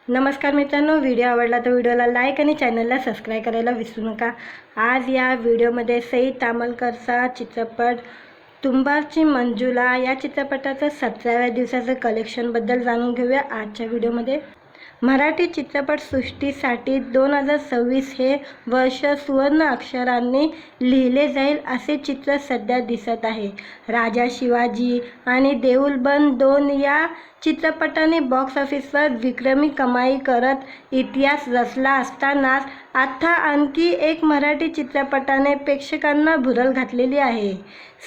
नमस्कार मित्रांनो, व्हिडिओ आवडला तर व्हिडिओला लाईक आणि चॅनलला सबस्क्राईब करायला विसरू नका। आज या व्हिडिओमध्ये सई तामलकरचा चित्रपट तुंबारची मंजुला या चित्रपटाचं 17व्या दिवसाचं कलेक्शनबद्दल जाणून घेऊया आजच्या व्हिडिओमध्ये। मराठी चित्रपट सृष्टीसाठी 2026 हे वर्ष सुवर्ण अक्षरांनी लिहिले जाईल असे चित्र सध्या दिसत आहे। राजा शिवाजी आणि देऊळ बंद 2 या चित्रपटांनी बॉक्स ऑफिसवर विक्रमी कमाई करत इतिहास रचला असतानाच आता आणखी एक मराठी चित्रपटाने प्रेक्षकांना भुरळ घातलेली आहे।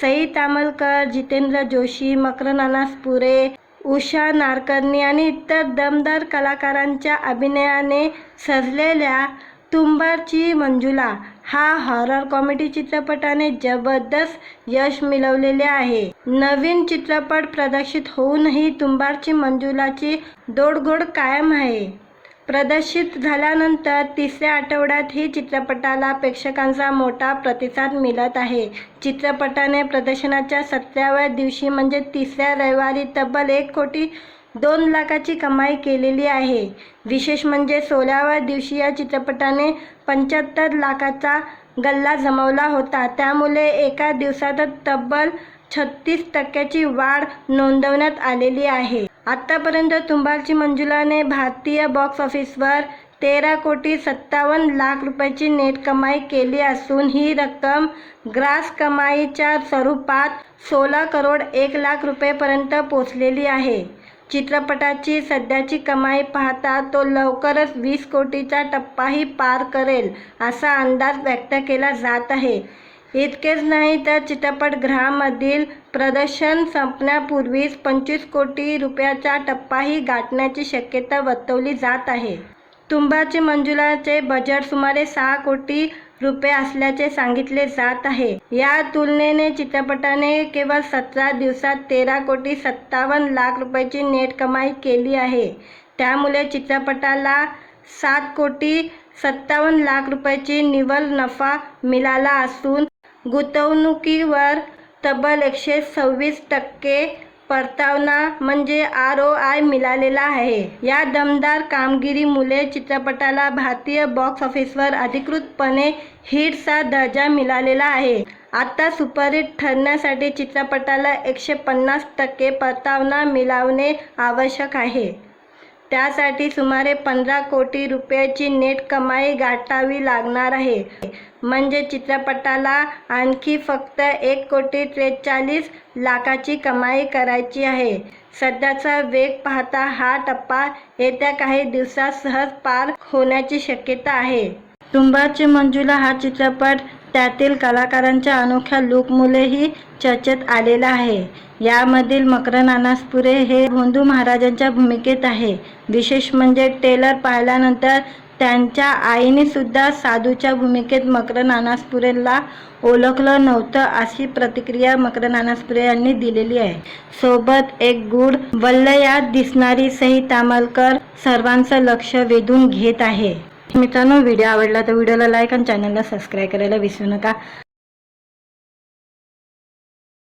सई तामलकर, जितेंद्र जोशी, मकरंद अनासपुरे, उषा नारकर्णी आणि इतर दमदार कलाकारांच्या अभिनयाने सजलेल्या तुंबारची मंजुला हा हॉरर कॉमेडी चित्रपटाने जबरदस्त यश मिळवलेले आहे। नवीन चित्रपट प्रदर्शित होऊनही तुंबारची मंजुलाची तोडगोड कायम आहे। प्रदर्शित झाल्यानंतर 3ऱ्या आठवड्यात ही चित्रपटाला प्रेक्षकांचा मोठा प्रतिसाद मिळत आहे। चित्रपटाने प्रदर्शनाच्या 17व्या दिवशी म्हणजे 3ऱ्या रविवारी तब्बल 1,02 लाखाची कमाई केलेली आहे। विशेष म्हणजे 16व्या दिवशी या चित्रपटाने 75 लाखाचा गल्ला जमवला होता। त्यामुळे एका दिवसातच तब्बल 36% वाढ नोंदवण्यात आलेली आहे। आतापर्यंत तुंबारची मंजुलाने भारतीय बॉक्स ऑफिसवर 13,57 लाख रुपयाची नेट कमाई केली असून ही रक्कम ग्रास कमाईच्या स्वरूपात 16 करोड 1 लाख रुपयेपर्यंत पोहोचलेली आहे। चित्रपटाची सध्याची कमाई पाहता तो लवकरच 20 कोटीचा टप्पाही पार करेल असा अंदाज व्यक्त केला जात आहे। इतकेच नाही तर चित्रपटगृहामधील प्रदर्शन संपण्यापूर्वीच 25 कोटी रुपयाचा टप्पाही गाठण्याची शक्यता वर्तवली जात आहे। तुंबारची मंजुलाचे बजेट सुमारे 6 कोटी रुपये असल्याचे सांगितले जात आहे। या तुलनेने चित्रपटाने केवळ 17 दिवसात 13,57 लाख रुपयाची नेट कमाई केली आहे। त्यामुळे चित्रपटाला 7,57 लाख रुपयाची निव्वळ नफा मिळाला असून गुंतवणुकीवर तब्बल 126% परतावा म्हणजे ROI मिळालेला आहे। या दमदार कामगिरीमुळे चित्रपटाला भारतीय बॉक्स ऑफिसवर अधिकृतपणे हिटचा दर्जा मिळालेला आहे। आता सुपरहिट ठरण्यासाठी चित्रपटाला 150% परतावा मिळवणे आवश्यक आहे। त्यासाठी सुमारे 15 कोटी रुपयाची नेट कमाई गाठावी लागणार आहे। म्हणजे चित्रपटाला आणखी फक्त 1,43 लाखाची कमाई करायची आहे। सध्याचा वेग पाहता हा टप्पा येत्या काही दिवसात सहज पार होण्याची शक्यता आहे। तुंबारची मंजुला हा चित्रपट त्यातील कलाकारांच्या अनोख्या लूकमुळेही चर्चेत आलेला आहे। यामधील मकरंद अनासपुरे हे भोंदू महाराजांच्या भूमिकेत आहे। विशेष म्हणजे ट्रेलर पाहिल्यानंतर त्यांच्या आईने सुद्धा साधूच्या भूमिकेत मकरंद अनासपुरेला ओळखलं नव्हतं अशी प्रतिक्रिया मकरंद अनासपुरे यांनी दिलेली आहे। सोबत एक गूढ वलयात दिसणारी सई तामलकर सर्वांचं लक्ष वेधून घेत आहे। मित्रांनो, व्हिडिओ आवडला तर व्हिडिओला लाईक आणि चॅनलला सबस्क्राईब करायला विसरू नका।